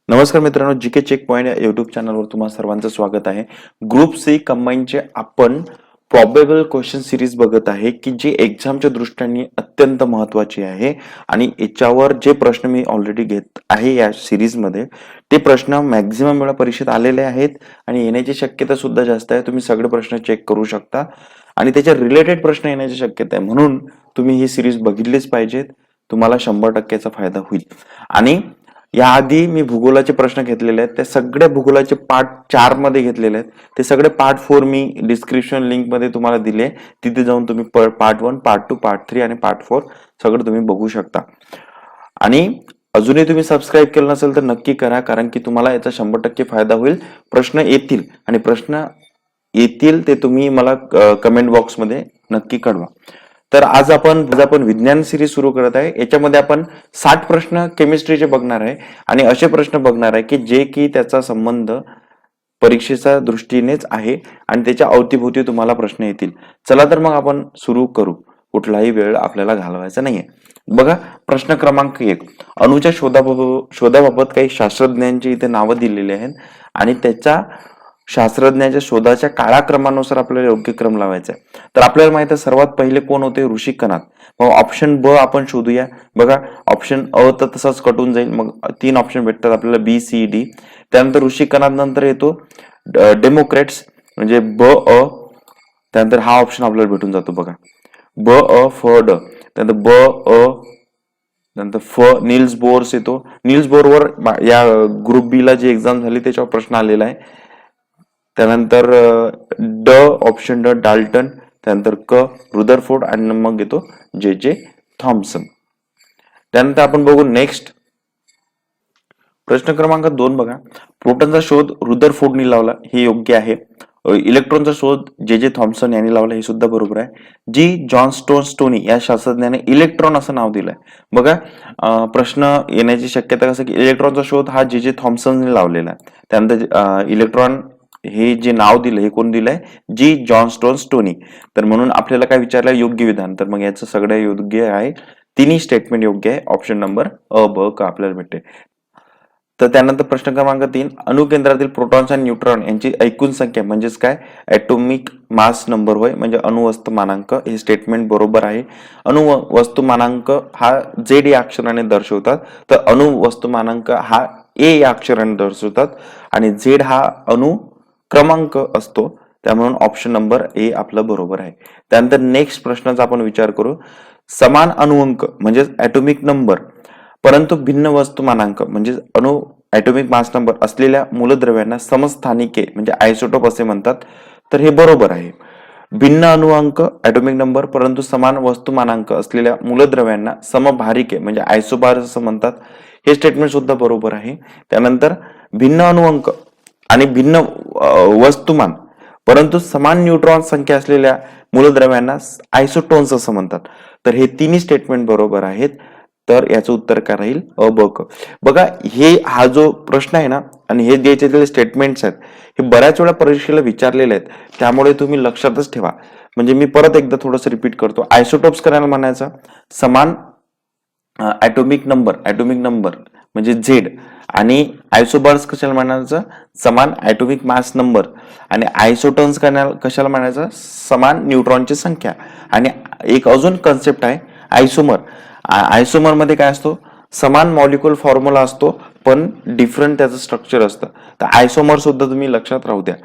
नमस्कार मित्रांनो, GK check point या युट्यूब चॅनलवर तुम्हा सर्वांचं स्वागत आहे. ग्रुप सी कंबाईनचे आपण प्रॉबेबल क्वेश्चन सिरीज बघत आहे की जी एक्झामच्या दृष्टीने अत्यंत महत्वाची आहे आणि याच्यावर जे प्रश्न मी ऑलरेडी घेत आहे या सिरीजमध्ये ते प्रश्न मॅक्झिमम वेळा परीक्षेत आलेले आहेत आणि येण्याची शक्यता सुद्धा जास्त आहे. तुम्ही सगळे प्रश्न चेक करू शकता आणि त्याच्या रिलेटेड प्रश्न येण्याची शक्यता आहे, म्हणून तुम्ही ही सिरीज बघितलीच पाहिजेत. तुम्हाला 100% फायदा होईल. आणि याआधी मी भूगोलाचे प्रश्न घेतलेले आहेत, त्या सगळ्या भूगोलाचे पार्ट 4 मध्ये घेतलेले आहेत. ते सगळे पार्ट 4 मी डिस्क्रिप्शन लिंक मध्ये तुम्हाला दिले. तिथे जाऊन तुम्ही पार्ट 1, पार्ट 2, पार्ट 3 आणि पार्ट 4 सगळं तुम्ही बघू शकता. आणि अजूनही तुम्ही सबस्क्राईब केलं नसेल तर नक्की करा, कारण की तुम्हाला याचा 100% फायदा होईल. प्रश्न येतील आणि प्रश्न येतील ते तुम्ही मला कमेंट बॉक्समध्ये नक्की कळवा. तर आज आपण विज्ञान सिरीज सुरू करत आहे. याच्यामध्ये आपण 60 प्रश्न केमिस्ट्रीचे बघणार आहे आणि असे प्रश्न बघणार आहे की जे की त्याचा संबंध परीक्षेच्या दृष्टीनेच आहे आणि त्याच्या अवतीभोवती तुम्हाला प्रश्न येतील. चला तर मग आपण सुरू करू. कुठलाही वेळ आपल्याला घालवायचा नाहीये. बघा, प्रश्न क्रमांक 1. अणूच्या शोधाबाबत काही शास्त्रज्ञांची इथे नावं दिलेली आहेत आणि त्याच्या शास्त्रज्ञाच्या शोधाच्या काळाक्रमानुसार आपल्याला योग्य क्रम लावायचा आहे. तर आपल्याला माहित आहे सर्वात पहिले कोण होते? ऋषी कणात. मग ऑप्शन ब आपण शोधूया. बघा, ऑप्शन अ तर तसाच कटून जाईल. मग 3 ऑप्शन भेटतात आपल्याला, बी सी डी. त्यानंतर ऋषी कणात नंतर येतो डेमोक्रेट्स म्हणजे ब अ. त्यानंतर हा ऑप्शन आपल्याला भेटून जातो. बघा, ब अ फ ड. त्यानंतर ब अ, नंतर फ निल्स बोर्स येतो. निल्स बोरवर या ग्रुप बी ला जी एक्झाम झाली त्याच्यावर प्रश्न आलेला आहे. त्यानंतर ड ऑप्शन ड डाल्टन. त्यानंतर क रुदरफोर्ड आणि मग येतो जे जे थॉम्सन. त्यानंतर आपण बघू नेक्स्ट प्रश्न क्रमांक 2. बघा, प्रोटॉनचा शोध रुदरफोर्डनी लावला, हे योग्य आहे. इलेक्ट्रॉनचा शोध जे जे थॉम्सन यांनी लावला, हे सुद्धा बरोबर आहे. जी जॉन स्टोनी या शास्त्रज्ञाने इलेक्ट्रॉन असं नाव दिलंय. बघा, प्रश्न येण्याची शक्यता कसं की इलेक्ट्रॉनचा शोध हा जे जे थॉम्सनने लावलेला आहे. त्यानंतर इलेक्ट्रॉन हे जे नाव दिलं हे कोण दिलंय? जी जॉन स्टोनी. तर म्हणून आपल्याला काय विचारलं? योग्य विधान. तर मग याचं सगळं योग्य आहे. तिन्ही स्टेटमेंट योग्य आहे. ऑप्शन नंबर अ ब क आपल्याला भेटते. तर त्यानंतर प्रश्न क्रमांक 3. अणुकेंद्रातील प्रोटॉन्स आणि न्यूट्रॉन यांची एकूण संख्या म्हणजेच काय? ॲटॉमिक मास नंबर होय, म्हणजे अणुवस्तुमानांक. हे स्टेटमेंट बरोबर आहे. अणुवस्तुमानांक हा झेड या अक्षराने दर्शवतात, तर अणुवस्तुमानांक हा ए या अक्षराने दर्शवतात आणि झेड हा अणु क्रमांक असतो. त्यामुळे ऑप्शन नंबर ए आपलं बरोबर आहे. त्यानंतर नेक्स्ट प्रश्नाचा आपण विचार करू. समान अणुअंक म्हणजे ॲटॉमिक नंबर परंतु भिन्न वस्तुमानांक म्हणजे अणु ॲटॉमिक मास नंबर असलेल्या मूलद्रव्यांना समस्थानिके म्हणजे आयसोटोप असे म्हणतात. तर हे बरोबर आहे. भिन्न अणुअंक ॲटॉमिक नंबर परंतु समान वस्तुमानांक असलेल्या मूलद्रव्यांना समभारिके म्हणजे आयसोबार असं म्हणतात. हे स्टेटमेंट सुद्धा बरोबर आहे. त्यानंतर भिन्न अणुअंक आणि भिन्न वस्तुमान परंतु समान न्यूट्रॉन संख्या असलेल्या मूलद्रव्यांना आयसोटोन्स असं म्हणतात. तर हे तिन्ही स्टेटमेंट बरोबर आहेत. तर याचं उत्तर काय राहील? अ ब क. बघा, हा जो प्रश्न आहे ना आणि हे जे स्टेटमेंट्स आहेत हे बऱ्याच वेळा परीक्षेला विचारलेले आहेत, त्यामुळे तुम्ही लक्षातच ठेवा. म्हणजे मी परत एकदा थोडंसं रिपीट करतो. आयसोटोप्स करायला म्हणायचं समान ॲटॉमिक नंबर म्हणजे झेड आणि आयसोबार्स कशाला म्हणायचं? समान ॲटॉमिक मास नंबर आणि आयसोटोन्स कशाला म्हणायचं? समान न्यूट्रॉनची संख्या. आणि एक अजून कन्सेप्ट आहे आयसोमर. आयसोमर मध्ये काय असतो? समान मॉलिक्युल फॉर्म्युला असतो पण डिफरंट त्याचं स्ट्रक्चर असतं. तर आयसोमर सुद्धा तुम्ही लक्षात राहू द्या.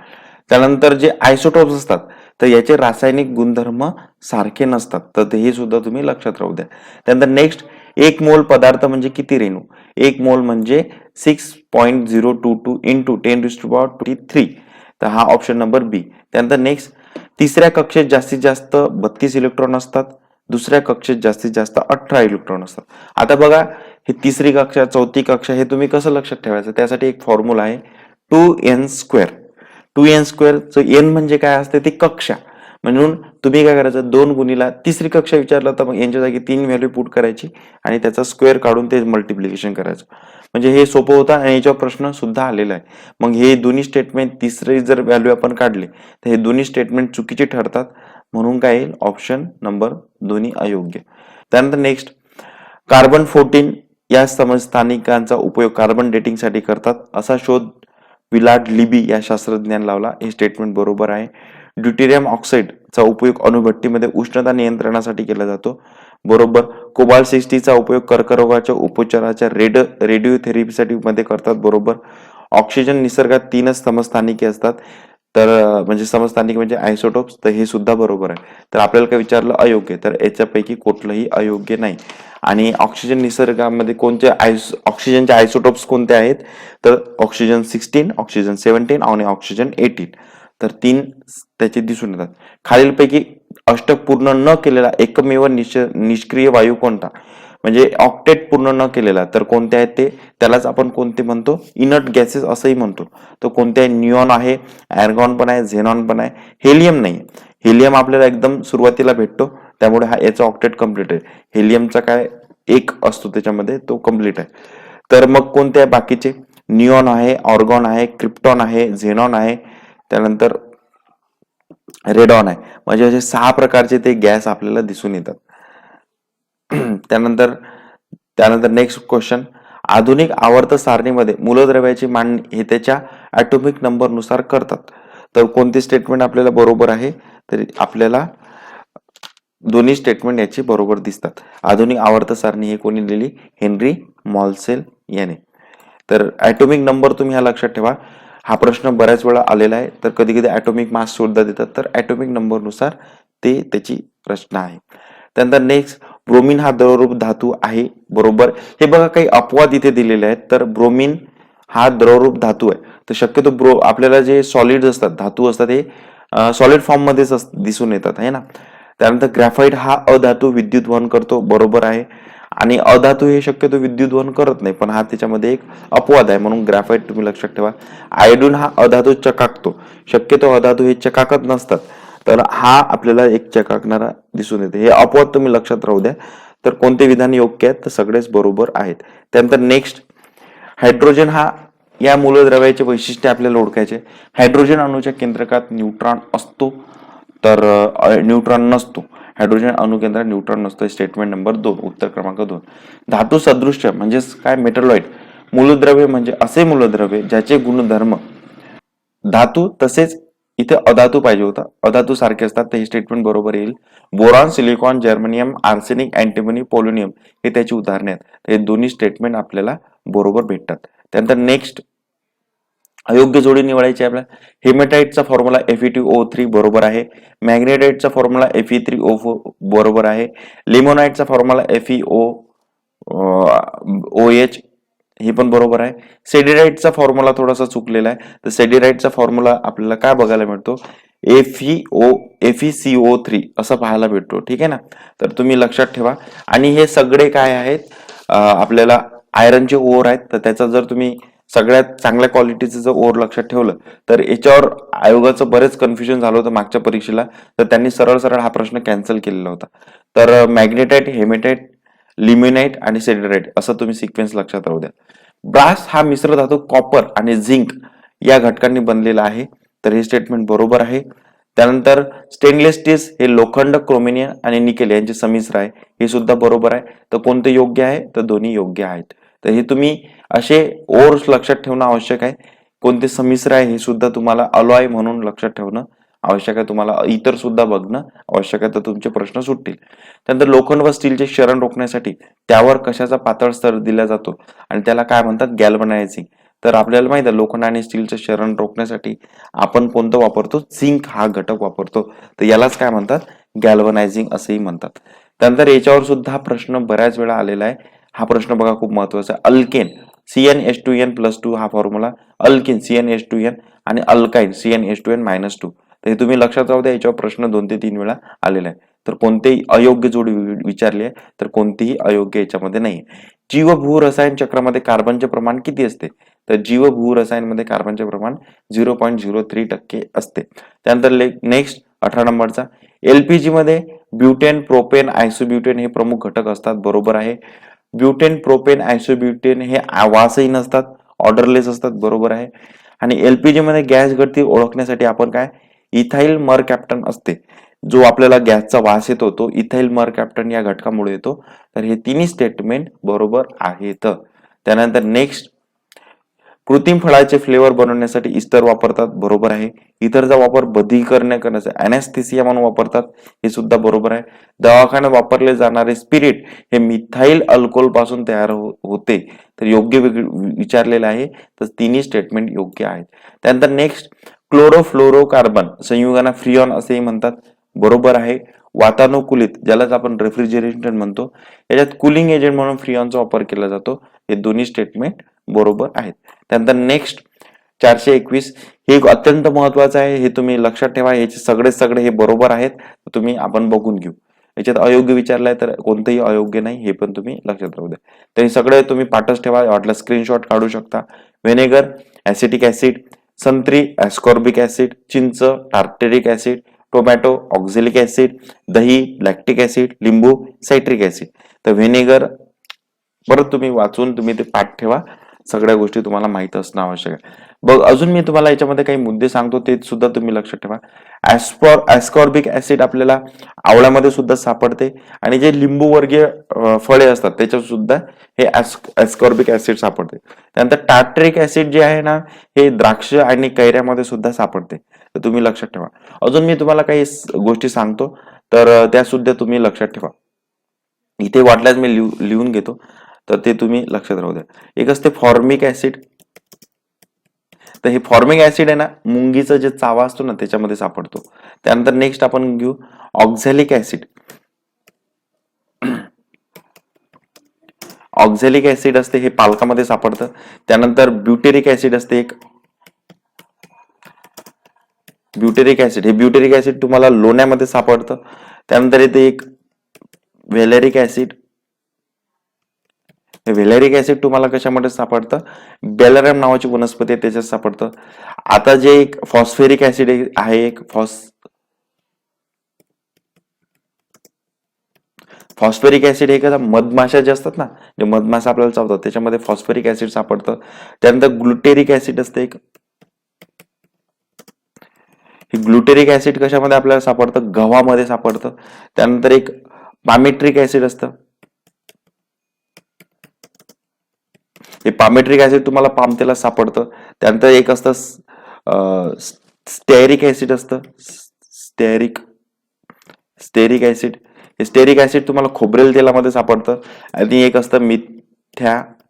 त्यानंतर जे आयसोटोप्स असतात तर याचे रासायनिक गुणधर्म सारखे नसतात, तर हे सुद्धा तुम्ही लक्षात राहू द्या. त्यानंतर नेक्स्ट, 1 मोल पदार्थ म्हणजे किती रेणू? 1 मोल म्हणजे 6.022 इंटू 10⁻23. तर हा ऑप्शन नंबर बी. त्यानंतर नेक्स्ट, तिसऱ्या कक्षेत जास्तीत जास्त 32 इलेक्ट्रॉन असतात, दुसऱ्या कक्षेत जास्तीत जास्त 18 इलेक्ट्रॉन असतात. आता बघा, ही तिसरी कक्षा, चौथी कक्षा हे तुम्ही कसं लक्षात ठेवायचं? त्यासाठी एक फॉर्म्युला आहे 2n². 2n² एन म्हणजे काय असते? ती कक्षा. म्हणून तुम्ही काय करायचं? 2 गुणीला तिसरी कक्षा विचारलं तर मग यांच्या जागी 3 व्हॅल्यू पुट करायची आणि त्याचा स्क्वेअर काढून ते मल्टिप्लिकेशन करायचं. म्हणजे हे सोपं होतं आणि याच्यावर प्रश्न सुद्धा आलेला आहे. मग हे दोन्ही स्टेटमेंट, तिसरी जर व्हॅल्यू आपण काढले तर हे दोन्ही स्टेटमेंट चुकीचे ठरतात. म्हणून काय येईल? ऑप्शन नंबर दोन्ही अयोग्य. त्यानंतर नेक्स्ट, कार्बन 14 या समस्थानिकांचा उपयोग कार्बन डेटिंगसाठी करतात असा शोध विलार्ड लिबी या शास्त्रज्ञाने लावला. हे स्टेटमेंट बरोबर आहे. ड्यूटेरियम ऑक्साईडचा उपयोग अणुभट्टीमध्ये उष्णता नियंत्रणासाठी केला जातो. बरोबर. कोबाल्ट 60 चा उपयोग कर्करोगाच्या उपचाराच्या रेडिओथेरपीसाठी मध्ये करतात. बरोबर. ऑक्सिजन निसर्गात 3च समस्थानिके असतात. तर म्हणजे समस्थानिक म्हणजे आयसोटोप्स, तर हे सुद्धा बरोबर आहे. तर आपल्याला काय विचारलं अयोग्य, तर याच्यापैकी कुठलंही अयोग्य नाही. आणि ऑक्सिजन निसर्गामध्ये कोणते ऑक्सिजनचे आयसोटोप्स कोणते आहेत, तर ऑक्सिजन 16, ऑक्सिजन 17 आणि ऑक्सिजन 18. तर 3 त्याचे दिसून येतात. खालीलपैकी अष्टक पूर्ण न केलेला एकमेव निष्क्रिय वायू कोणता, म्हणजे ऑक्टेट पूर्ण न केलेला, तर कोणते आहेत ते, त्यालाच आपण कोणते म्हणतो, इनर्ट गॅसेस असंही म्हणतो. तो कोणते आहे, निऑन आहे, आर्गॉन पण आहे, झेनॉन पण आहे, हेलियम नाही. हेलियम आपल्याला एकदम सुरुवातीला भेटतो, त्यामुळे हा याचा ऑक्टेट कम्प्लीट आहे. हेलियमचा काय एक असतो त्याच्यामध्ये, तो कम्प्लीट आहे. तर मग कोणते आहे बाकीचे, निऑन आहे, ऑर्गॉन आहे, क्रिप्टॉन आहे, झेनॉन आहे, त्यानंतर रेडॉन आहे. म्हणजे असे 6 प्रकारचे ते गॅस आपल्याला दिसून येतात. त्यानंतर त्यानंतर नेक्स्ट क्वेश्चन, आधुनिक आवर्त सारणीमध्ये मूलद्रव्याची मांडणी हे त्याच्या ऍटॉमिक नंबर नुसार करतात. तर कोणते स्टेटमेंट आपल्याला बरोबर आहे, तर आपल्याला दोन्ही स्टेटमेंट याचे बरोबर दिसतात. आधुनिक आवर्त सारणी हे कोणी लिहिली, हेनरी मॉल्सेल याने. तर ऍटॉमिक नंबर तुम्ही हा लक्षात ठेवा, हा प्रश्न बऱ्याच वेळा आलेला आहे. तर कधी कधी ऍटॉमिक मास सुद्धा देतात, तर ऍटॉमिक नंबर नुसार ते त्याची प्रश्न आहे. त्यानंतर नेक्स्ट, ब्रोमिन हा द्रवरूप धातू आहे. बरोबर. हे बघा काही अपवाद इथे दिलेले आहेत. तर ब्रोमिन हा द्रवरूप धातू आहे. तर शक्यतो आपल्याला जे सॉलिड असतात, धातू असतात, हे सॉलिड फॉर्म मध्येच दिसून येतात आहे ना. त्यानंतर ग्रॅफाइट हा अधातू विद्युत वहन करतो. बरोबर आहे. आणि अधातू हे शक्यतो विद्युत वहन करत नाही, पण हा त्याच्यामध्ये एक अपवाद आहे, म्हणून ग्रॅफाइट तुम्ही लक्षात ठेवा. आयोडीन हा अधातू चकाकतो. शक्यतो अधातू हे चकाकत नसतात, तर हा आपल्याला एक चकाकणारा दिसून येते. हे अपवाद तुम्ही लक्षात राहू द्या. तर कोणते विधान योग्य आहेत, तर सगळेच बरोबर आहेत. त्यानंतर नेक्स्ट, हायड्रोजन हा या मूलद्रव्याचे वैशिष्ट्य आपल्याला ओळखायचे. हायड्रोजन अणूच्या केंद्रकात न्यूट्रॉन असतो, तर न्यूट्रॉन नसतो. हायड्रोजन अणुकेंद्रात न्यूट्रॉन नसतो. स्टेटमेंट नंबर 2, उत्तर क्रमांक 2. धातू सदृश्य म्हणजेच काय, मेटलॉइड मूलद्रव्य म्हणजे असे मूलद्रव्य ज्याचे गुणधर्म धातू तसेच इथे अधातू पाहिजे होता, अधातू सारखे असतात, तर हे स्टेटमेंट बरोबर येईल. Boron, silicon, germanium, arsenic, antimony, polonium हे त्याची उदाहरणे आहेत. हे दोन्ही स्टेटमेंट आपल्याला बरोबर भेटतात. त्यानंतर नेक्स्ट, अयोग्य जोडी निवडायची आपल्याला. हेमेटाइटचा फॉर्म्युला Fe2O3 बरोबर आहे. मॅग्नेटाइटचा फॉर्म्युला Fe3O4 बरोबर आहे. लिमोनाइटचा फॉर्म्युला FeOOH हे पण बरोबर आहे. सेडिराइटचा फॉर्म्युला थोडासा चुकलेला आहे. तर सेडिराइटचा फॉर्म्युला आपल्याला काय बघायला मिळतो, FeCO3 असं पाहायला भेटतो. ठीक आहे ना. तर तुम्ही लक्षात ठेवा. आणि हे सगळे काय आहेत, आपल्याला आयरनचे ओर आहेत. तर त्याचा जर तुम्ही सगळ्यात चांगल्या क्वालिटीचं जर ओर लक्षात ठेवलं, तर याच्यावर आयोगाचं बरेच कन्फ्युजन झालं होतं मागच्या परीक्षेला. तर त्यांनी सरळ सरळ हा प्रश्न कॅन्सल केलेला होता. तर मॅग्नेटाइट, हेमेटाइट, लिमिनाइट आणि सेडेराइट असं तुम्ही सिक्वेन्स लक्षात राहू द्या. ब्रास हा मिश्र धातू कॉपर आणि झिंक या घटकांनी बनलेला आहे. तर हे स्टेटमेंट बरोबर आहे. त्यानंतर स्टेनलेस स्टील हे लोखंड, क्रोमिनियम आणि निकेल यांचे संमिश्र आहे. हे सुद्धा बरोबर आहे. तर कोणते योग्य आहे, तर दोन्ही योग्य आहेत. तर हे तुम्ही असे ओर्स लक्षात ठेवणं आवश्यक आहे. कोणते संमिश्र आहे हे सुद्धा तुम्हाला अलॉय म्हणून लक्षात ठेवणं आवश्यक आहे. तुम्हाला इतर सुद्धा बघणं आवश्यक आहे, तर तुमचे प्रश्न सुटतील. त्यानंतर लोखंड व स्टीलचे क्षरण रोखण्यासाठी त्यावर कशाचा पातळ स्तर दिला जातो आणि त्याला काय म्हणतात, गॅल्वनायझिंग. तर आपल्याला माहिती आहे लोखंड आणि स्टीलचे क्षरण रोखण्यासाठी आपण कोणतं वापरतो, झिंक हा घटक वापरतो. तर यालाच काय म्हणतात, गॅल्वनायझिंग असेही म्हणतात. त्यानंतर याच्यावर सुद्धा प्रश्न बऱ्याच वेळा आलेला आहे. हा प्रश्न बघा खूप महत्वाचा आहे. अल्केन CnH2n+2 हा फॉर्म्युला, अल्किन CnH2n आणि अल्काइन CnH2n-2. तर हे तुम्ही लक्षात राहू द्या. याच्यावर प्रश्न 2 ते 3 वेळा आलेला आहे. तर कोणतेही अयोग्य जोडी विचारली आहे, तर कोणतीही अयोग्य याच्यामध्ये नाही. जीव भूरसायन चक्रामध्ये कार्बनचे प्रमाण किती असते, तर जीव भूरसायन मध्ये कार्बनचे प्रमाण 0.03% असते. त्यानंतर नेक्स्ट 18 नंबरचा, LPG मध्ये ब्युटेन, प्रोपेन, आयसोब्युटेन हे प्रमुख घटक असतात. बरोबर आहे. ब्युटेन, प्रोपेन, आयसोब्युटेन हे वासही नसतात, ऑर्डरलेस असतात. बरोबर आहे. आणि LPG मध्ये गॅस गळती ओळखण्यासाठी आपण काय, इथाइल मर कॅप्टन असते. जो आपल्याला गॅसचा वास येतो तो इथाइल मरकॅप्टन या घटकामुळे येतो. तर हे तिन्ही स्टेटमेंट बरोबर आहेत. त्यानंतर नेक्स्ट, कृत्रिम फळाचे फ्लेवर बनवण्यासाठी इस्टर वापरतात, बरोबर आहे. इतरचा वापर बधीकरण करण्यासाठी अॅनेस्थेसिया म्हणून वापरतात, हे सुद्धा बरोबर आहे. दवाखान्यात वापरले जाणारे स्पिरिट हे मिथाइल अल्कोहोल पासून तयार होते, तर योग्य विचारलेलं आहे. तर तिन्ही स्टेटमेंट योग्य आहेत. त्यानंतर नेक्स्ट, क्लोरोफ्लोरोकार्बन संयुगांना फ्रिऑन असेही म्हणतात, बरोबर आहे. वातानुकूलित, ज्यालाच आपण रेफ्रिजरेशन म्हणतो, याच्यात कुलिंग एजंट म्हणून फ्रिऑनचा वापर केला जातो. हे दोन्ही स्टेटमेंट बरोबर आहेत. त्यानंतर नेक्स्ट 421, हे एक अत्यंत महत्वाचं आहे, हे तुम्ही लक्षात ठेवा. याचे सगळे हे बरोबर आहेत. तुम्ही आपण बघून घेऊ. याच्यात अयोग्य विचारलाय तर कोणतंही अयोग्य नाही, हे पण तुम्ही लक्षात राहू द्या. तर हे सगळे तुम्ही पाठच ठेवा, वाटलं स्क्रीनशॉट काढू शकता. व्हिनेगर ऍसिटिक ऍसिड, संत्री ऍस्कॉर्बिक ऍसिड, चिंच tartaric acid, tomato oxalic acid, दही लॅक्टिक ऍसिड, लिंबू सायट्रिक ऍसिड. तर व्हिनेगर परत तुम्ही वाचून तुम्ही ते पाठ ठेवा. सगळ्या गोष्टी तुम्हाला माहित असणं आवश्यक आहे. बघ, अजून मी तुम्हाला याच्यामध्ये काही मुद्दे सांगतो, ते सुद्धा तुम्ही लक्षात ठेवा. ऍस्कॉर्बिक ऍसिड आपल्याला आवळ्यामध्ये सुद्धा सापडते, आणि जे लिंबू वर्गीय फळे असतात त्याच्यात सुद्धा हे ऍस्कॉर्बिक ऍसिड सापडते. त्यानंतर टार्टरिक ऍसिड जे आहे ना, हे द्राक्ष आणि कैऱ्यामध्ये सुद्धा सापडते, तर तुम्ही लक्षात ठेवा. अजून मी तुम्हाला काही गोष्टी सांगतो, तर त्या सुद्धा तुम्ही लक्षात ठेवा. इथे वाटल्यास मी लिहून घेतो, तर ते तुम्ही लक्षात राहू द्या. एक असते फॉर्मिक ऍसिड, तर हे फॉर्मिक ऍसिड आहे ना, मुंगीचा जे चावा असतो ना त्याच्यामध्ये सापडतो. त्यानंतर नेक्स्ट आपण घेऊ ऑक्झॅलिक ऍसिड. ऑक्झॅलिक ऍसिड असते, हे पालकामध्ये सापडतं. त्यानंतर ब्युटेरिक ऍसिड असते एक, ब्युटेरिक ऍसिड, हे ब्युटेरिक ऍसिड तुम्हाला लोण्यामध्ये सापडतं. त्यानंतर येते एक व्हॅलेरिक ऍसिड. व्हॅलेरिक ऍसिड तुम्हाला कशामध्ये सापडतं, बेलरम नावाची वनस्पती आहे त्याच्यात सापडतं. आता जे एक फॉस्फेरिक ऍसिड आहे, एक फॉस्फेरिक ऍसिड हे कसं, मधमाशा जे असतात ना, जे मधमाशा आपल्याला चावतात त्याच्यामध्ये फॉस्फेरिक ऍसिड सापडतं. त्यानंतर ग्लुटेरिक ऍसिड असते एक, हे ग्लुटेरिक ऍसिड कशामध्ये आपल्याला सापडतं, गव्हामध्ये सापडतं. त्यानंतर एक पामेट्रिक ऍसिड असतं, हे पामेट्रिक ऍसिड तुम्हाला पामतेला सापडतं. त्यानंतर एक असतं स्टेरिक ऍसिड असतं, स्टेरिक ऍसिड, हे स्टेरिक ऍसिड तुम्हाला खोबरेल तेलामध्ये सापडतं. आणि एक असतं मिथॅनोइक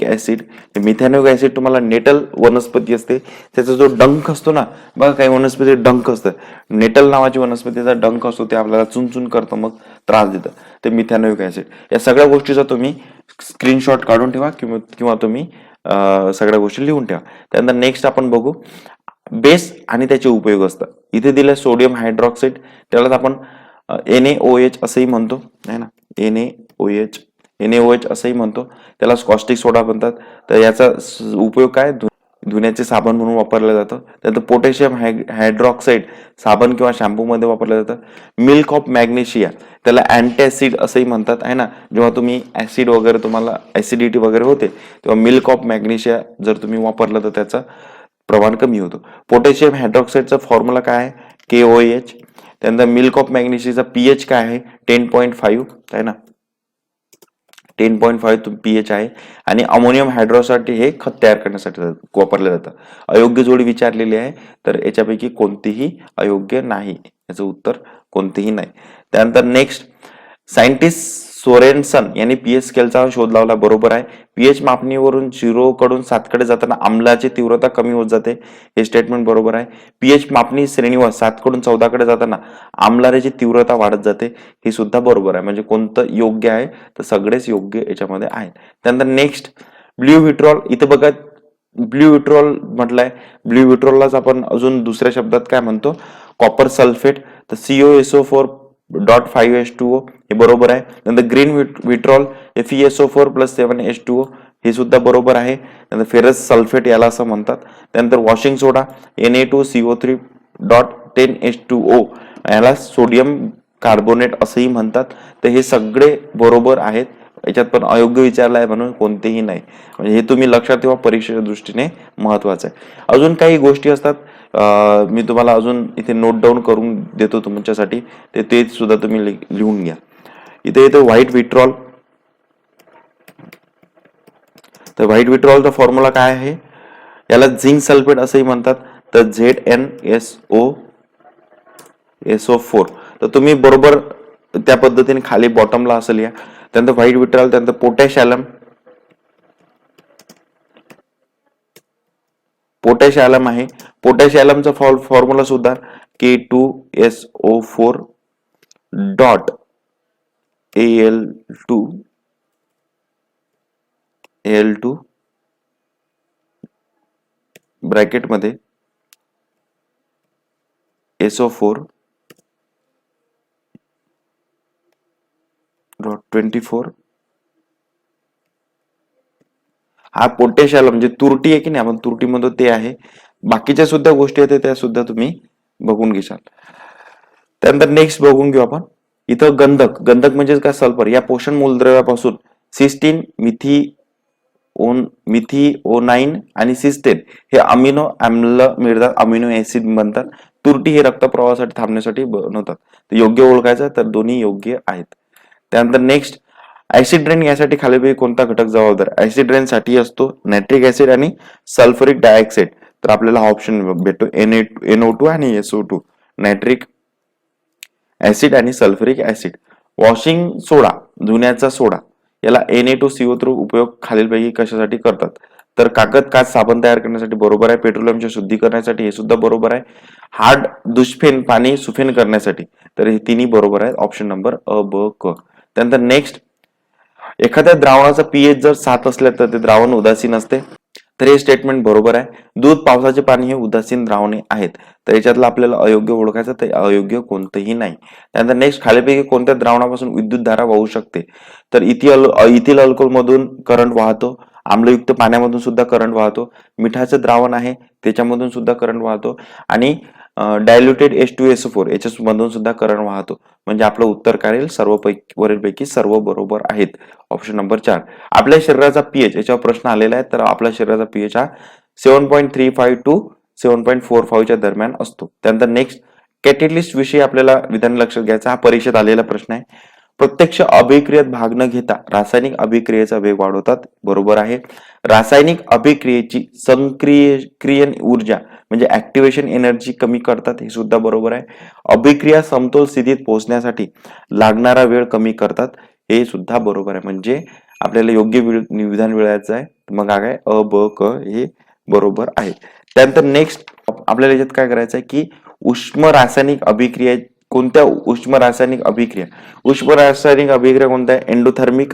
ऍसिड. मिथॅनोइक ऍसिड तुम्हाला नेटल वनस्पती असते त्याचा जो डंख असतो ना, बघा काही वनस्पती डंख असतं, नेटल नावाची वनस्पतीचा डंख असतो, ते आपल्याला चुनचुन करतं, मग त्रास देतं, ते मिथॅनोइक ऍसिड. या सगळ्या गोष्टीचा तुम्ही स्क्रीनशॉट काढून ठेवा, किंवा तुम्ही सगळ्या गोष्टी लिहून ठेवा. त्यानंतर नेक्स्ट आपण बघू बेस आणि त्याचे उपयोग असतात. इथे दिलं सोडियम हायड्रॉक्साईड, त्यालाच आपण NaOH असंही म्हणतो, आहे ना, NaOH असंही म्हणतो, त्याला कॉस्टिक सोडा म्हणतात. तर याचा उपयोग काय, धुण्याचे साबण म्हणून वापरलं जातं. त्यानंतर पोटॅशियम हायड्रॉक्साईड साबण किंवा शॅम्पू मध्ये वापरलं जातं. मिल्क ऑफ मॅग्नेशिया, त्याला अँटॅसिड असंही म्हणतात, आहे ना. जेव्हा तुम्ही ऍसिड वगैरे, तुम्हाला ऍसिडिटी वगैरे होते, तेव्हा मिल्क ऑफ मॅग्नेशिया जर तुम्ही वापरलं तर त्याचं प्रमाण कमी होतं. पोटॅशियम हायड्रॉक्साईडचा फॉर्म्युला काय आहे, KOH. त्यानंतर मिल्क ऑफ मॅग्नेशियाचा pH काय आहे, 10.5, आहे ना, 10.5 pH आहे. आणि अमोनियम हायड्रॉक्साईड हे खत तयार करण्यासाठी वापरलं जातं. अयोग्य जोडी विचारलेली आहे, तर याच्यापैकी कोणतीही अयोग्य नाही, याचं उत्तर कोणतेही नाही. त्यानंतर नेक्स्ट, सायंटिस्ट सोरेनसन यांनी pH स्केलचा शोध लावला, बरोबर आहे. pH मापणीवरून 0 कडून 7 कडे जाताना आम्लाची तीव्रता कमी होत जाते, हे स्टेटमेंट बरोबर आहे. pH मापणी श्रेणीवर 7 कडून 14 कडे जाताना आम्लाची तीव्रता वाढत जाते, हे सुद्धा बरोबर आहे. म्हणजे कोणतं योग्य आहे, तर सगळेच योग्य याच्यामध्ये आहेत. त्यानंतर नेक्स्ट, ब्ल्यू व्हिट्रॉल. इथे बघा ब्ल्यू व्हिट्रॉल म्हटलंय, ब्ल्यू व्हिट्रॉललाच आपण अजून दुसऱ्या शब्दात काय म्हणतो, कॉपर सल्फेट. तर COSO4.5H2O हे बरोबर आहे. नंतर ग्रीन व्हिट्रॉल FeSO4+7H2O हे सुद्धा बरोबर आहे. नंतर फेरस सल्फेट याला असं म्हणतात. त्यानंतर वॉशिंग सोडा Na2CO3.10H2O याला सोडियम कार्बोनेट असंही म्हणतात. तर हे सगळे बरोबर आहेत. याच्यात पण अयोग्य विचारलं आहे म्हणून कोणतेही नाही. म्हणजे हे तुम्ही लक्षात ठेवा, परीक्षेच्या दृष्टीने महत्वाचं आहे. अजून काही गोष्टी असतात, मी तुम्हाला अजून इथे नोट डाऊन करून देतो तुमच्यासाठी, ते सुद्धा तुम्ही लिहून घ्या. इथे येतो व्हाईट विट्रॉल. तर व्हाईट विट्रॉलचा फॉर्म्युला काय आहे? याला झिंक सल्फेट असंही म्हणतात. तर ZnSO4. तर तुम्ही बरोबर त्या पद्धतीने खाली बॉटमला असं लिहा. त्यानंतर व्हाईट विट्रॉल, त्यानंतर पोटॅश ॲलम आहे. पोटॅश ॲलमचा फॉर्म्युला सुद्धा K2SO4 डॉट Al2 ब्रॅकेटमध्ये SO4 .24. हा पोटॅश ॲलम म्हणजे तुरटी आहे की नाही, आपण तुरटीमध्ये ते आहे. बाकीच्या सुद्धा गोष्टी आहेत त्या सुद्धा तुम्ही बघून घेशाल. त्यानंतर नेक्स्ट बघून घेऊ आपण. इथं गंधक म्हणजे काय? सल्फर. या पोषण मूलद्रव्यापासून सिस्टीन, मिथिओनाइन आणि सिस्टेन हे अमिनो आम्ल मिळतात, अमिनो ऍसिड बनतात. तुरटी हे रक्तप्रवाहासाठी थांबण्यासाठी बनवतात. तर योग्य ओळखायचं, तर दोन्ही योग्य आहेत. त्यानंतर नेक्स्ट, ऍसिड रेन यासाठी खालीलपैकी कोणता घटक जबाबदार? ऍसिड रेन साठी असतो नायट्रिक ऍसिड आणि सल्फ्युरिक डायऑक्साईड. तर आपल्याला ऑप्शन भेटतो NO2 आणि SO2, नायट्रिक ऍसिड आणि सल्फ्युरिक ऍसिड. वॉशिंग सोडा, धुण्याचा सोडा, याला Na2CO3 उपयोग खालीलपैकी कशासाठी करतात? तर कागद, काच, साबण तयार करण्यासाठी बरोबर आहे. पेट्रोलियमचे शुद्धीकरणासाठी हे सुद्धा बरोबर आहे. हार्ड दुष्फेन पाणी सुफेन करण्यासाठी, तर हे तिन्ही बरोबर आहेत. ऑप्शन नंबर अ, ब, क. त्यानंतर नेक्स्ट, एखाद्या द्रावणाचा पीएच जर 7 असल्या तर ते द्रावण उदासीन असते. तर हे स्टेटमेंट बरोबर आहे. दूध, पावसाचे पाणी हे उदासीन द्रावणे आहेत. तर याच्यातलं आपल्याला अयोग्य ओळखायचं, तर अयोग्य कोणतंही नाही. त्यानंतर नेक्स्ट, खालीलपैकी कोणत्या द्रावणापासून विद्युत धारा वाहू शकते? तर इथिल अल्कोहोल मधून करंट वाहतो, आम्लयुक्त पाण्यामधून सुद्धा करंट वाहतो, मिठाचं द्रावण आहे त्याच्यामधून सुद्धा करंट वाहतो, आणि डायल्युटेड H2SO4 याच्या मधून सुद्धा करंट वाहतो. म्हणजे आपलं उत्तर काय राहील? वरीलपैकी सर्व बरोबर आहेत. Option number 4. आपल्या शरीराचा पीएच, याच्यावर प्रश्न आलेला आहे. तर आपल्या शरीराचा पीएच हा 7.35 टू 7.45 च्या दरम्यान असतो. त्यानंतर नेक्स्ट, कॅटेलिस्ट विषयी आपल्याला विधान लक्षात घ्यायचा, हा परीक्षेत आलेला प्रश्न आहे. प्रत्यक्ष अभिक्रियेत भाग न घेता रासायनिक अभिक्रियेचा वेग वाढवतात. बरोबर आहे. रासायनिक अभिक्रियेची संक्रियन ऊर्जा म्हणजे ऍक्टिव्हेशन एनर्जी कमी करतात, हे सुद्धा बरोबर आहे. अभिक्रिया समतोल स्थितीत पोहोचण्यासाठी लागणारा वेळ कमी करतात, हे सुद्धा बरोबर आहे. म्हणजे आपल्याला योग्य विधान मिळायचं आहे. मग काय? अ, ब, क हे बरोबर आहे. त्यानंतर नेक्स्ट आपल्याला याच्यात काय करायचं आहे की उष्म रासायनिक अभिक्रिया कोणत्या? उष्म रासायनिक अभिक्रिया कोणत्या? एंडोथर्मिक,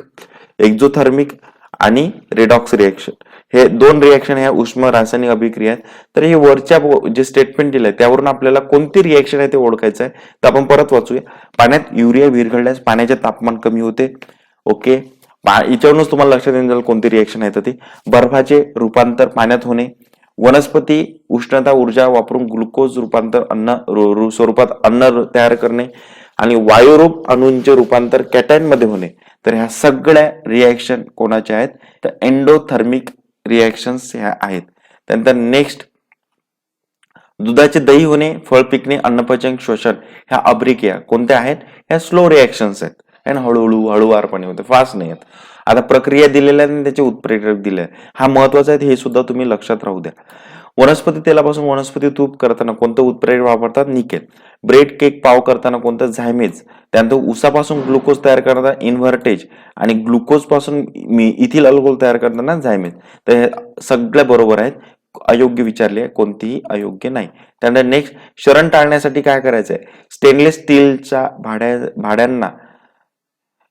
एक्झोथर्मिक आणि रेडॉक्स रिएक्शन, हे 2 रिएक्शन ह्या उष्म रासायनिक अभिक्रिया आहेत. तर हे वरच्या जे स्टेटमेंट दिलंय त्यावरून आपल्याला कोणती रिएक्शन आहे ते ओळखायचं आहे. तर आपण परत वाचूया. पाण्यात युरिया विरघळल्यास पाण्याचे तापमान कमी होते. ओके, याच्यावरूनच तुम्हाला लक्षात येऊन जाईल कोणती रिएक्शन आहे. तर ती बर्फाचे रूपांतर पाण्यात होणे, वनस्पती उष्णता ऊर्जा वापरून ग्लुकोज रूपांतर स्वरूपात अन्न तयार करणे, आणि वायुरूप अणूंचे रूपांतर कॅटायन मध्ये होणे. तर ह्या सगळ्या रिएक्शन कोणाच्या आहेत? तर एंडोथर्मिक रिएक्शन्स ह्या आहेत. त्यानंतर नेक्स्ट, दुधाचे दही होणे, फळ पिकणे, अन्नपचन, श्वसन, ह्या अभिक्रिया कोणत्या आहेत? ह्या स्लो रिएक्शन्स आहेत. आणि हळूवारपणे होते, फास्ट नाही आहेत. आता प्रक्रिया दिलेल्या आणि त्याचे उत्प्रेरक दिले, हा महत्वाचा आहे. हे सुद्धा तुम्ही लक्षात राहू द्या. वनस्पती तेलापासून वनस्पती तूप करताना कोणतं उत्प्रेरक वापरतात? निकेल. ब्रेड, केक, पाव करताना कोणतं? झायमेज. त्यानंतर ऊसापासून ग्लुकोज तयार करताना इन्व्हर्टेज, आणि ग्लुकोज पासून इथिल अल्कोहोल तयार करताना झायमेज. तर हे सगळ्या बरोबर आहेत. अयोग्य विचारले आहे, कोणतीही अयोग्य नाही. त्यानंतर नेक्स्ट, शरण टाळण्यासाठी काय करायचंय? स्टेनलेस स्टीलच्या भाड्यांना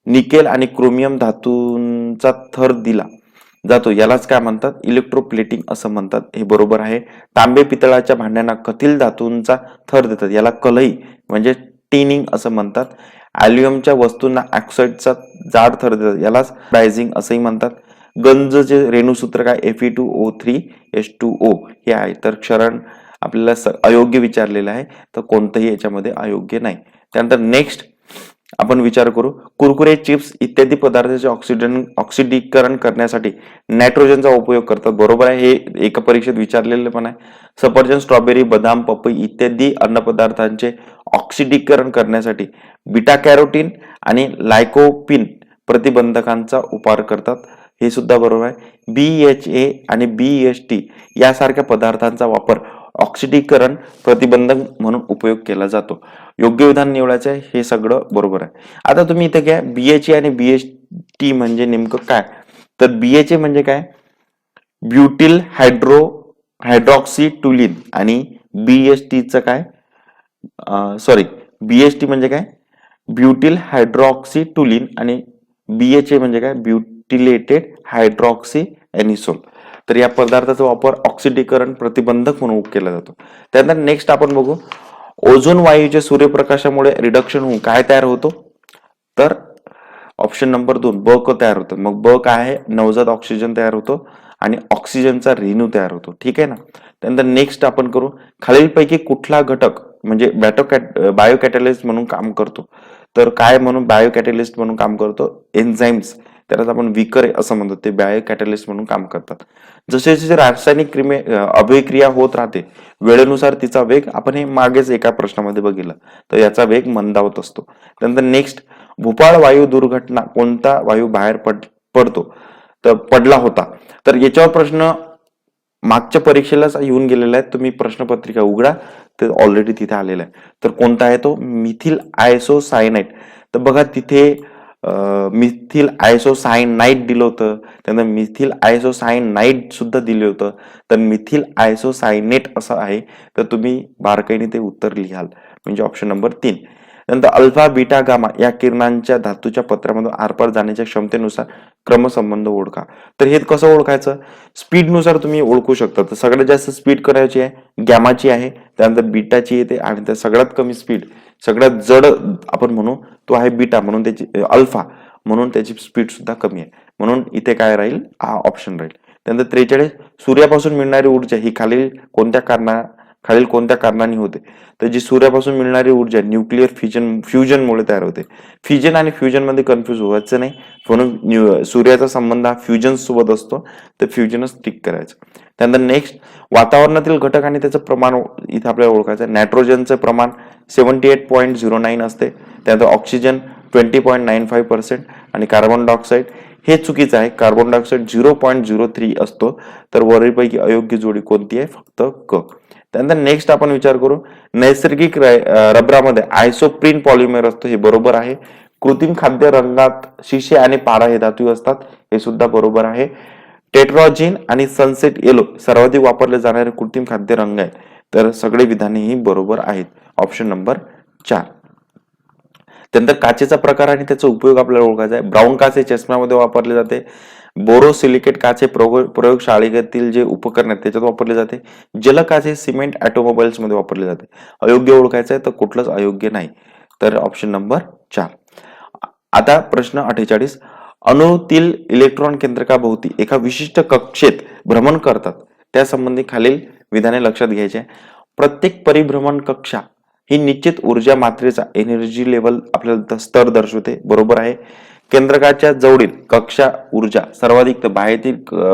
निकेल आणि क्रोमियम धातूंचा थर दिला जातो, यालाच काय म्हणतात? इलेक्ट्रोप्लेटिंग असं म्हणतात, हे बरोबर आहे. तांबे पितळाच्या भांड्यांना कथील धातूंचा थर देतात, याला कलई म्हणजे टिनिंग असं म्हणतात. अल्युमिनियमच्या वस्तूंना ऑक्साईडचा जाड थर देतात, यालाच डायझिंग असंही म्हणतात. गंजचे रेणुसूत्र काय? Fe2O3H2O हे आहे. तर क्षरण आपल्याला अयोग्य विचारलेलं आहे, तर कोणतंही याच्यामध्ये अयोग्य नाही. त्यानंतर नेक्स्ट, आपण विचार करू. कुरकुरे, चिप्स इत्यादी पदार्थाचे ऑक्सिडीकरण करण्यासाठी नायट्रोजनचा उपयोग करतात. बरोबर आहे, हे एका परीक्षेत विचारलेलं पण आहे. सफरचंद, स्ट्रॉबेरी, बदाम, पपई इत्यादी अन्नपदार्थांचे ऑक्सिडीकरण करण्यासाठी बीटा कॅरोटीन आणि लायकोपिन प्रतिबंधकांचा उपाय करतात. हे सुद्धा बरोबर आहे. BHA आणि BST यासारख्या पदार्थांचा वापर ऑक्सिडीकरण प्रतिबंधक म्हणून उपयोग केला जातो. योग्य विधान निवडायचं आहे, हे सगळं बरोबर आहे. आता तुम्ही इथे घ्या BHA आणि BST म्हणजे नेमकं काय. तर BHA म्हणजे काय, ब्युटिल हायड्रॉक्सिटुलिन आणि BSTचं काय, सॉरी BST म्हणजे काय, ब्युटिल हायड्रॉक्सिटुलिन आणि BHA म्हणजे काय, ब्युटिलेटेड हायड्रॉक्सी एनिसोल. तर या पदार्थाचा वापर ऑक्सिडीकरण प्रतिबंधक म्हणून केला जातो. त्यानंतर नेक्स्ट आपण बघू, ओझोन वायूचे सूर्यप्रकाशामुळे रिडक्शन होऊन काय तयार होतो. तर ऑप्शन नंबर 2 ब क तयार होतं. मग ब काय आहे, नवजात ऑक्सिजन तयार होतो आणि ऑक्सिजनचा रेणू तयार होतो. ठीक आहे ना. त्यानंतर नेक्स्ट आपण करू, खालीलपैकी कुठला घटक म्हणजे बायो कॅटलिस्ट म्हणून काम करतो. तर काय म्हणून बायो कॅटलिस्ट म्हणून काम करतो, एन्झाईम्स, त्यालाच आपण विकर असं म्हणतो, ते बायो कॅटलिस्ट म्हणून काम करतात. जसे जसे रासायनिक अभिक्रिया होत राहते वेळेनुसार तिचा वेग, आपण हे मागेच एका प्रश्नामध्ये बघितलं, तर याचा वेग मंदावत असतो. त्यानंतर नेक्स्ट, भोपाळ वायू दुर्घटना कोणता वायू बाहेर पडतो तर पडला होता. तर याच्यावर प्रश्न मागच्या परीक्षेलाच येऊन गेलेला आहे. तुम्ही प्रश्नपत्रिका उघडा, तर ऑलरेडी तिथे आलेला आहे. तर कोणता आहे तो, मिथिल आयसोसायनाइड. तर बघा तिथे मिथिल आयसोसायनाइड दिलं होतं, त्यानंतर मिथिल आयसोसायनाइड सुद्धा दिले होतं, तर मिथिल आयसोसायनेट असं आहे. तर तुम्ही बारकाईने ते उत्तर लिहाल, म्हणजे ऑप्शन नंबर 3. नंतर अल्फा, बीटा, गामा या किरणांच्या धातूच्या पत्र्यामधून आरपार जाण्याच्या क्षमतेनुसार क्रमसंबंध ओळखा. तर हे कसं ओळखायचं, स्पीड नुसार तुम्ही ओळखू शकता. तर सगळ्यात जास्त स्पीड करायची आहे गॅमाची आहे, त्यानंतर बीटाची येते, आणि त्या सगळ्यात कमी स्पीड सगळ्यात जड आपण म्हणू तो आहे बीटा, म्हणून त्याची अल्फा, म्हणून त्याची स्पीड सुद्धा कमी आहे. म्हणून इथे काय राहील, हा ऑप्शन राहील. त्यानंतर 43, सूर्यापासून मिळणारी ऊर्जा ही खालील कोणत्या कारणाने होते. तर जी सूर्यापासून मिळणारी ऊर्जा न्यूक्लिअर फ्युजनमुळे तयार होते. फ्युजन आणि फ्युजन मध्ये कन्फ्युज व्हायचं नाही, म्हणून सूर्याचा संबंध हा फ्युजन सोबत असतो, तर फ्युजनच टिक करायचं. त्यानंतर नेक्स्ट, वातावरणातील घटक आणि त्याचं प्रमाण इथे आपल्याला ओळखायचं. नायट्रोजनचं प्रमाण 78.09 असते, त्यानंतर ऑक्सिजन 20.95% आणि कार्बन डायऑक्साईड हे चुकीचं आहे, कार्बन डायऑक्साईड 0.03 असतो. तर वरीलपैकी अयोग्य जोडी कोणती आहे, फक्त क. त्यानंतर नेक्स्ट आपण विचार करू, नैसर्गिक रबरामध्ये आयसोप्रीन पॉलिमर असतो, हे बरोबर आहे. कृत्रिम खाद्य रंगात शिशे आणि पारा हे धातू असतात, हे सुद्धा बरोबर आहे. टेट्रॉजिन आणि सनसेट येलो सर्वाधिक वापरले जाणारे कृत्रिम खाद्य रंग आहेत. तर सगळे विधाने ही बरोबर आहेत, ऑप्शन नंबर 4. त्यानंतर काचेचा प्रकार आणि त्याचा उपयोग आपल्याला ओळखायचा आहे. ब्राऊन काच हे चष्म्यामध्ये वापरले जाते. बोरोसिलिकेट काच हे प्रयोगशाळेतील जे उपकरण आहेत त्याच्यात वापरले जाते. जल काच हे सिमेंट ऑटोमोबाईल्स मध्ये वापरले जाते. अयोग्य ओळखायचं आहे, तर कुठलंच अयोग्य नाही, तर ऑप्शन नंबर 4. आता प्रश्न 48, अणूतील इलेक्ट्रॉन केंद्रकाभोवती एका विशिष्ट कक्षेत भ्रमण करतात, त्यासंबंधी खालील विधाने लक्षात घ्यायची आहे. प्रत्येक परिभ्रमण कक्षा ही निश्चित ऊर्जा मात्रेचा एनर्जी लेवल आपल्याला स्तर दर्शवते, बरोबर आहे. केंद्रकाच्या जवळील कक्षा ऊर्जा सर्वाधिक, तर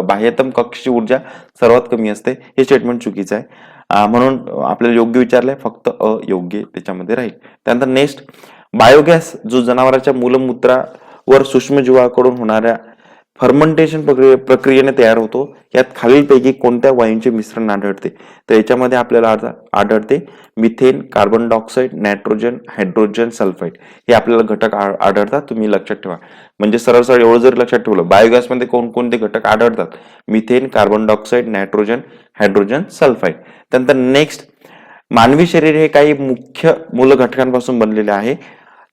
बाह्यतम कक्षाची ऊर्जा सर्वात कमी असते, हे स्टेटमेंट चुकीचं आहे. म्हणून आपल्याला योग्य विचारलंय, फक्त अयोग्य त्याच्यामध्ये राहील. त्यानंतर नेक्स्ट, बायोगॅस जो जनावरांच्या मूलमूत्रावर सूक्ष्मजीवाकडून होणाऱ्या फर्मेंटेशन प्रक्रियेने तयार होतो, यात खालीलपैकी कोणत्या वायूंचे मिश्रण आढळते. तर याच्यामध्ये आपल्याला आढळते methane, carbon dioxide, nitrogen, hydrogen sulphide हे आपल्याला घटक आढळतात. तुम्ही लक्षात ठेवा, म्हणजे सरळ सरळ एवढं जर लक्षात ठेवलं, बायोगॅसमध्ये कोणकोणते घटक आढळतात, methane, carbon dioxide, nitrogen, hydrogen sulphide. त्यानंतर नेक्स्ट, मानवी शरीर हे काही मुख्य मूल घटकांपासून बनलेले आहे,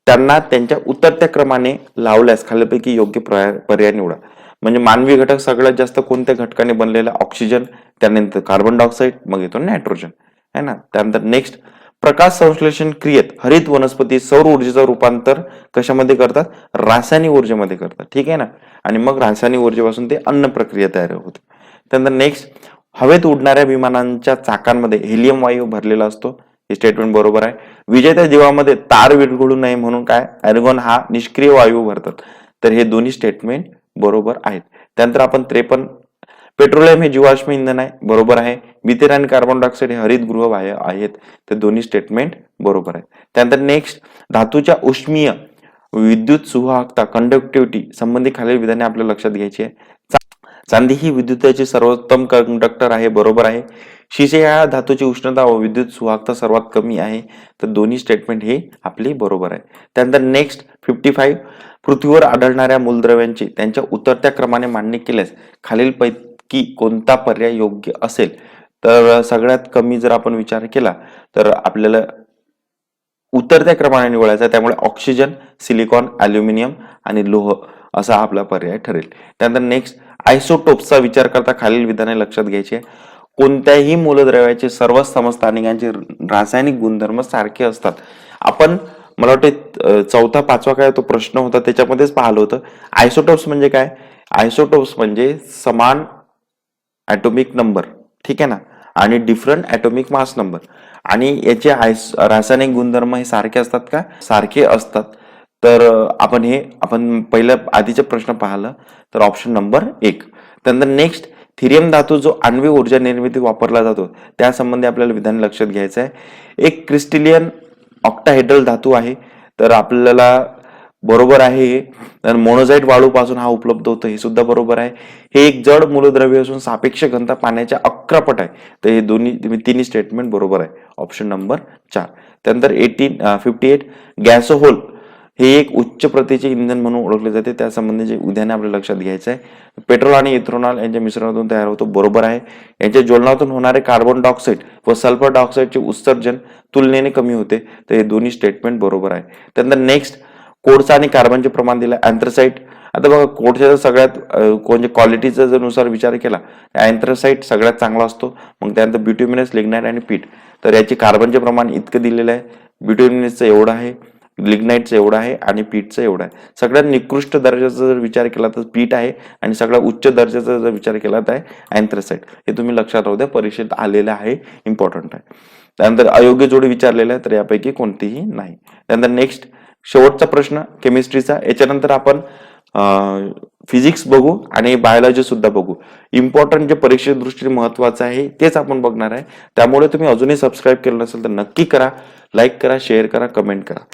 त्यांना त्यांच्या उतरत्या क्रमाने लावल्यास खालीलपैकी योग्य पर्याय निवडा. म्हणजे मानवी घटक सगळ्यात जास्त कोणत्या घटकाने बनलेला, ऑक्सिजन, त्यानंतर कार्बन डायऑक्साईड, मग येतो नायट्रोजन, है ना. त्यानंतर नेक्स्ट, प्रकाश संश्लेषण क्रियेत हरित वनस्पती सौर ऊर्जेचं रूपांतर कशामध्ये करतात, रासायनिक ऊर्जेमध्ये करतात, ठीक आहे ना. आणि मग रासायनिक ऊर्जेपासून ते अन्न प्रक्रिया तयार होते. त्यानंतर नेक्स्ट, हवेत उडणाऱ्या विमानांच्या चाकांमध्ये हेलियम वायू भरलेला असतो, हे स्टेटमेंट बरोबर आहे. विजेच्या दिव्यामध्ये तार विरघळू नये म्हणून काय ॲर्गॉन हा निष्क्रिय वायू भरतात. तर हे दोन्ही स्टेटमेंट बरोबर आहेत. त्यानंतर आपण 53 पेट्रोलियम हे जीवाश्म इंधन आहे, बरोबर आहे. मिथेन आणि कार्बन डायऑक्साईड हे हरितगृह वायू आहेत, तर दोन्ही स्टेटमेंट बरोबर आहे. त्यानंतर नेक्स्ट धातूच्या उष्मीय विद्युत सुवाहकता कंडक्टिव्हिटी संबंधी खालील विधाने आपल्या लक्षात घ्यायची आहे. चांदी ही विद्युताची सर्वोत्तम कंडक्टर आहे, बरोबर आहे. शिसे या धातूची उष्णता व विद्युत सुवाहकता सर्वात कमी आहे, तर दोन्ही स्टेटमेंट हे आपले बरोबर आहे. त्यानंतर नेक्स्ट 55 पृथ्वीवर आढळणाऱ्या मूलद्रव्यांची त्यांच्या उतरत्या क्रमाने मांडणी केल्यास खालील पैकी कोणता पर्याय योग्य असेल. तर सगळ्यात कमी जर आपण विचार केला तर आपल्याला उतरत्या क्रमाने निवडायचा, त्यामुळे ऑक्सिजन, सिलिकॉन, अल्युमिनियम आणि लोह असा आपला पर्याय ठरेल. त्यानंतर नेक्स्ट आयसोटोप्सचा विचार करता खालील विधाने लक्षात घ्यायची आहे. कोणत्याही मूलद्रव्याचे सर्व समस्थानिकांचे रासायनिक गुणधर्म सारखे असतात. आपण मला वाटते चौथा पाचवा काय तो प्रश्न होता त्याच्यामध्येच पाहिलं होतं. आयसोटोप्स म्हणजे काय? आयसोटोप्स म्हणजे समान ॲटोमिक नंबर, ठीक आहे ना, आणि डिफरंट ॲटोमिक मास नंबर, आणि याचे रासायनिक गुणधर्म हे सारखे असतात का? सारखे असतात. तर आपण पहिल्या आधीचे प्रश्न पाहिलं तर ऑप्शन नंबर 1. त्यानंतर नेक्स्ट थिरियम धातू जो आण्विक ऊर्जा निर्मिती वापरला जातो त्या संबंधी आपल्याला विधान लक्षात घ्यायचं आहे. एक क्रिस्टलियन ऑक्टाहेड्रल धातू आहे, तर आपल्याला बरोबर आहे हे. तर मोनोझाईट वाळूपासून हा उपलब्ध होतो, हे सुद्धा बरोबर आहे. हे एक जड मूलद्रव्य असून सापेक्ष घनता पाण्याच्या 11 पट आहे, तर हे तिन्ही स्टेटमेंट बरोबर आहे, ऑप्शन नंबर 4. त्यानंतर 58 गॅसोहोल हे एक उच्च प्रतीचे इंधन म्हणून ओळखले जाते, त्या संबंधीचे उदाहरण आपल्याला लक्षात घ्यायचं आहे. पेट्रोल आणि इथेनॉल यांच्या मिश्रणातून तयार होतो, बरोबर आहे. यांच्या ज्वलनातून होणारे कार्बन डायऑक्साईड व सल्फर डायऑक्साईडचे उत्सर्जन तुलनेने कमी होते, तर हे दोन्ही स्टेटमेंट बरोबर आहे. त्यानंतर नेक्स्ट कोळसा आणि कार्बनचे प्रमाण दिलं अँथ्रासाइट. आता बघा कोळशाचा सगळ्यात कोणत्या क्वालिटीचा जर नुसार विचार केला अँथ्रासाइट सगळ्यात चांगला असतो. मग त्यानंतर ब्युटिमिनस, लिग्नाइट आणि पीठ. तर याचे कार्बनचे प्रमाण इतकं दिलेलं आहे, ब्युटिमिनसचं एवढं आहे, लिग्नाइटचं एवढं आहे आणि पीठचं एवढं आहे. सगळ्यात निकृष्ट दर्जाचा जर विचार केला तर पीठ आहे, आणि सगळ्यात उच्च दर्जाचा जर विचार केला तर अँथ्रासाइट. हे तुम्ही लक्षात राहू द्या, परीक्षेत आलेलं आहे, इम्पॉर्टंट आहे. त्यानंतर अयोग्य जोडी विचारलेला आहे, तर यापैकी कोणतीही नाही. त्यानंतर नेक्स्ट शेवटचा प्रश्न केमिस्ट्रीचा. याच्यानंतर आपण फिजिक्स बघू आणि बायोलॉजी सुद्धा बघू. इम्पॉर्टंट जे परीक्षे दृष्टीने महत्वाचं आहे तेच आपण बघणार आहे. त्यामुळे तुम्ही अजूनही सबस्क्राईब केलं नसेल तर नक्की करा, लाईक करा, शेअर करा, कमेंट करा.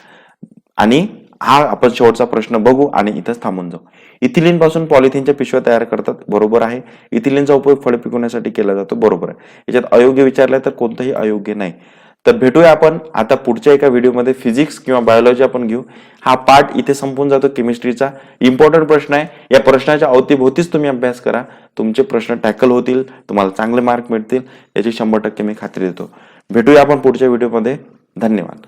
आणि हा आपण शेवटचा प्रश्न बघू आणि इथंच थांबून जाऊ. इथिलीन पासून पॉलिथिनच्या पिशव्या तयार करतात, बरोबर आहे. इथिलीनचा उपयोग फळे पिकवण्यासाठी केला जातो, बरोबर आहे. याच्यात अयोग्य विचारलंय तर कोणतंही अयोग्य नाही. तर भेटूया आपण आता पुढच्या एका व्हिडिओमध्ये. फिजिक्स किंवा बायोलॉजी आपण घेऊ. हा पार्ट इथे संपून जातो केमिस्ट्रीचा. इम्पॉर्टंट प्रश्न आहे, या प्रश्नाच्या अवतीभोवतीच तुम्ही अभ्यास करा, तुमचे प्रश्न टॅकल होतील, तुम्हाला चांगले मार्क मिळतील, याची 100% मी खात्री देतो. भेटूया आपण पुढच्या व्हिडिओमध्ये. धन्यवाद.